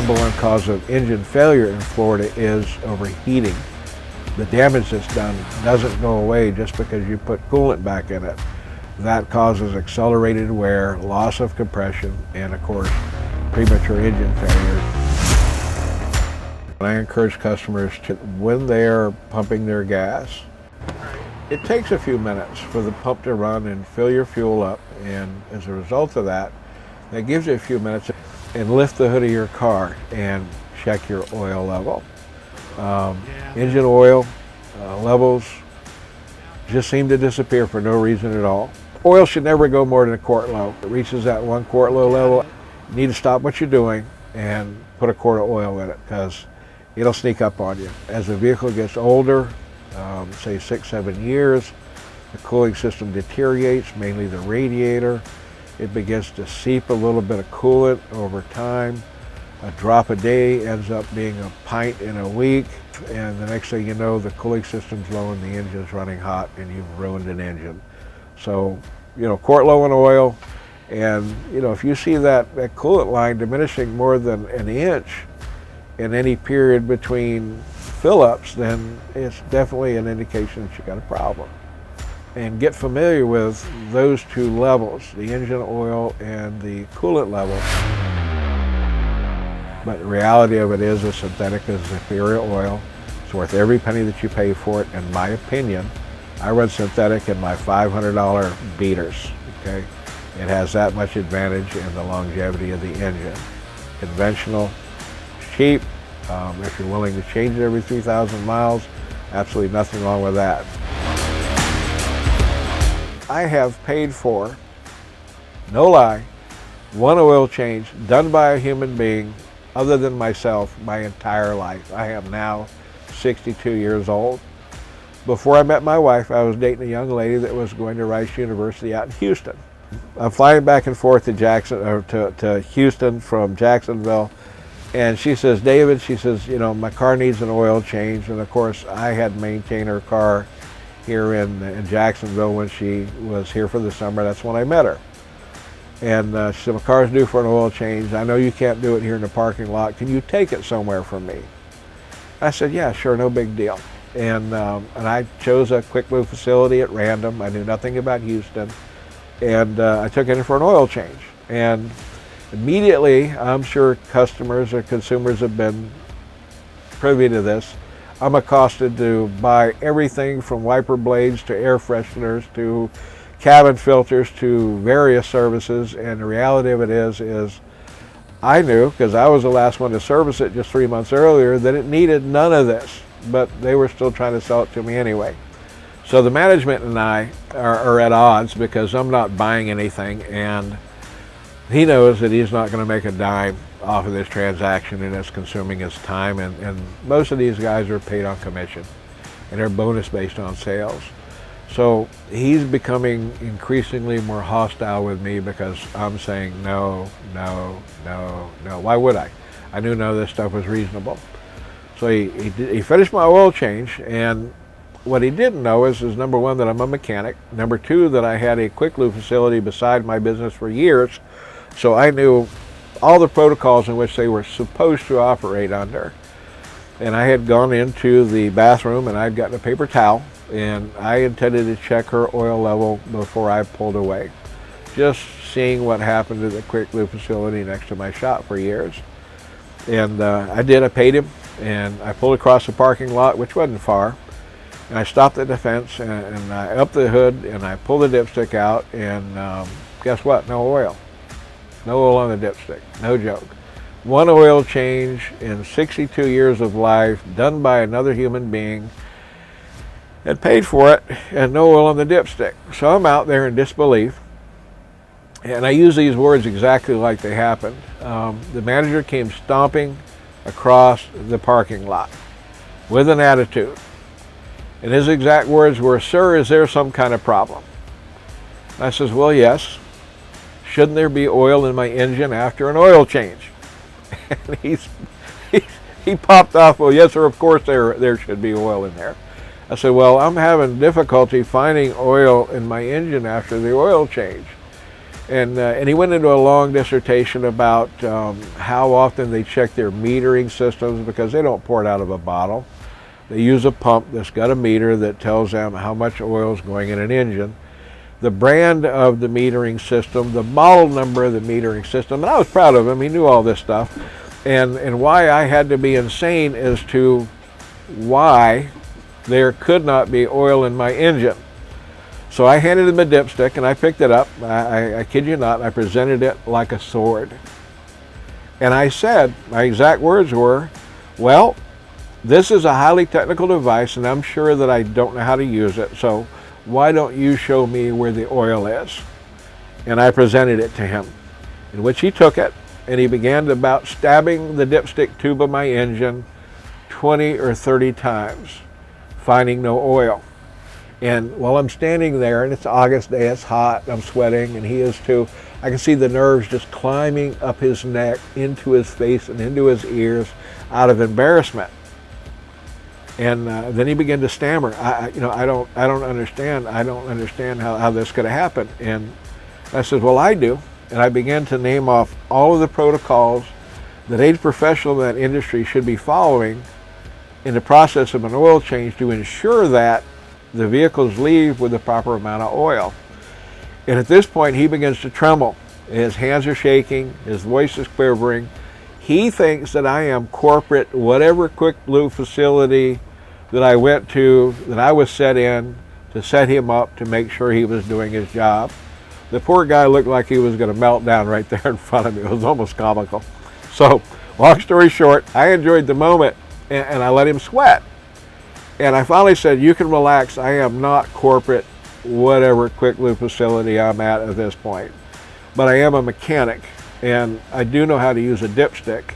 number one cause of engine failure in Florida is overheating. The damage that's done doesn't go away just because you put coolant back in it. That causes accelerated wear, loss of compression, and of course, premature engine failure. I encourage customers to, when they're pumping their gas, it takes a few minutes for the pump to run and fill your fuel up, and as a result of that, that gives you a few minutes and lift the hood of your car and check your oil level. Engine oil levels just seem to disappear for no reason at all. Oil should never go more than a quart low. If it reaches that 1 quart low level, you need to stop what you're doing and put a quart of oil in it, because it'll sneak up on you. As the vehicle gets older, say 6-7 years, the cooling system deteriorates, mainly the radiator. It begins to seep a little bit of coolant over time. A drop a day ends up being a pint in a week, and the next thing you know, the cooling system's low and the engine's running hot and you've ruined an engine. So, quart low in oil, and if you see that coolant line diminishing more than an inch in any period between fill-ups, then it's definitely an indication that you got a problem. And get familiar with those two levels, the engine oil and the coolant level. But the reality of it is a synthetic is superior oil. It's worth every penny that you pay for it, in my opinion. I run synthetic in my $500 beaters, okay? It has that much advantage in the longevity of the engine. Conventional, cheap. If you're willing to change it every 3,000 miles, absolutely nothing wrong with that. I have paid for, no lie, one oil change done by a human being other than myself my entire life. I am now 62 years old. Before I met my wife, I was dating a young lady that was going to Rice University out in Houston. I'm flying back and forth to Houston from Jacksonville, and she says, David, she says, my car needs an oil change. And of course, I had maintained her car here in Jacksonville when she was here for the summer. That's when I met her. And she said, my car's due for an oil change. I know you can't do it here in the parking lot. Can you take it somewhere for me? I said, yeah, sure, no big deal. And I chose a Quickeee Lube facility at random. I knew nothing about Houston. And I took it in for an oil change. And immediately, I'm sure customers or consumers have been privy to this, I'm accosted to buy everything from wiper blades to air fresheners to cabin filters to various services. And the reality of it is I knew, because I was the last one to service it just 3 months earlier, that it needed none of this, but they were still trying to sell it to me anyway. So the management and I are at odds because I'm not buying anything, and he knows that he's not going to make a dime off of this transaction, and it's consuming his time, and most of these guys are paid on commission, and they're bonus based on sales. So he's becoming increasingly more hostile with me because I'm saying no, no, no, no. Why would I? I knew none of this stuff was reasonable. So he finished my oil change, and what he didn't know is number one, that I'm a mechanic. Number two, that I had a Quickeee Lube facility beside my business for years, so I knew all the protocols in which they were supposed to operate under. And I had gone into the bathroom and I'd gotten a paper towel, and I intended to check her oil level before I pulled away, just seeing what happened to the Quickeee Lube facility next to my shop for years. And I did. I paid him, and I pulled across the parking lot, which wasn't far, and I stopped at the fence, and I upped the hood, and I pulled the dipstick out, and guess what? No oil. No oil on the dipstick. No joke. One oil change in 62 years of life, done by another human being, and paid for it, and no oil on the dipstick. So I'm out there in disbelief, and I use these words exactly like they happened. The manager came stomping across the parking lot with an attitude, and his exact words were, "Sir, is there some kind of problem?" I says, "Well, yes. Shouldn't there be oil in my engine after an oil change?" And he popped off, "Well, yes, sir, of course there should be oil in there." I said, "Well, I'm having difficulty finding oil in my engine after the oil change." And he went into a long dissertation about how often they check their metering systems, because they don't pour it out of a bottle. They use a pump that's got a meter that tells them how much oil is going in an engine, the brand of the metering system, the model number of the metering system. And I was proud of him. He knew all this stuff. And why I had to be insane as to why there could not be oil in my engine. So I handed him a dipstick, and I picked it up. I kid you not, I presented it like a sword. And I said, my exact words were, well, this is a highly technical device, and I'm sure that I don't know how to use it, so why don't you show me where the oil is? And I presented it to him, in which he took it, and he began to about stabbing the dipstick tube of my engine 20 or 30 times, finding no oil. And while I'm standing there, and it's August day, it's hot, I'm sweating, and he is too, I can see the nerves just climbing up his neck, into his face, and into his ears out of embarrassment. And then he began to stammer. I don't understand. I don't understand how this could have happened. And I said, well, I do. And I began to name off all of the protocols that a professional in that industry should be following in the process of an oil change to ensure that the vehicles leave with the proper amount of oil. And at this point, he begins to tremble. His hands are shaking, his voice is quivering. He thinks that I am corporate, whatever Quickeee Lube facility that I went to, that I was set in to set him up to make sure he was doing his job. The poor guy looked like he was going to melt down right there in front of me. It was almost comical. So, long story short, I enjoyed the moment, and I let him sweat. And I finally said, you can relax. I am not corporate, whatever Quickeee Lube facility I'm at this point. But I am a mechanic, and I do know how to use a dipstick.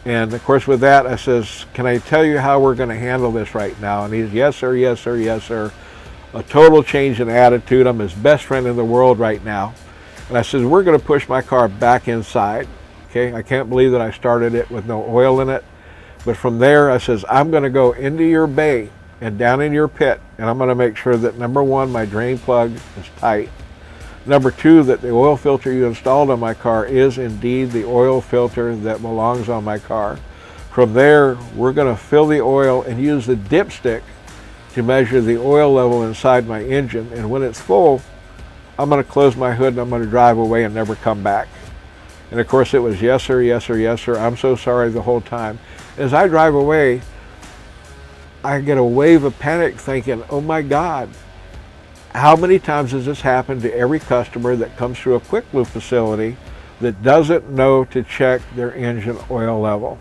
And of course with that, I says, can I tell you how we're going to handle this right now? And he's, yes sir, yes sir, yes sir. A total change in attitude. I'm his best friend in the world right now. And I says, we're going to push my car back inside. Okay, I can't believe that I started it with no oil in it. But from there, I says, I'm going to go into your bay and down in your pit, and I'm going to make sure that, number one, my drain plug is tight. Number two, that the oil filter you installed on my car is indeed the oil filter that belongs on my car. From there, we're going to fill the oil and use the dipstick to measure the oil level inside my engine. And when it's full, I'm going to close my hood and I'm going to drive away and never come back. And of course it was yes sir, yes sir, yes sir. I'm so sorry the whole time. As I drive away, I get a wave of panic thinking, oh my God, how many times has this happened to every customer that comes through a Quickeee Lube facility that doesn't know to check their engine oil level?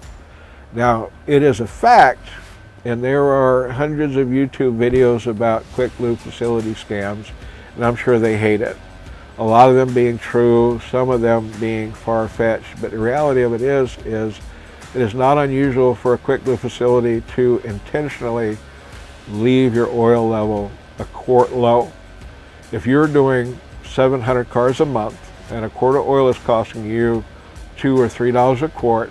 Now, it is a fact, and there are hundreds of YouTube videos about Quickeee Lube facility scams, and I'm sure they hate it. A lot of them being true, some of them being far-fetched, but the reality of it is it is not unusual for a Quickeee Lube facility to intentionally leave your oil level a quart low. If you're doing 700 cars a month and a quart of oil is costing you $2 or $3 a quart,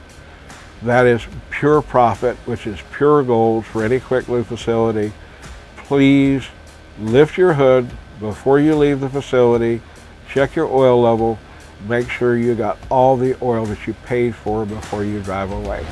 that is pure profit, which is pure gold for any Quickeee Lube facility. Please lift your hood before you leave the facility, check your oil level, make sure you got all the oil that you paid for before you drive away.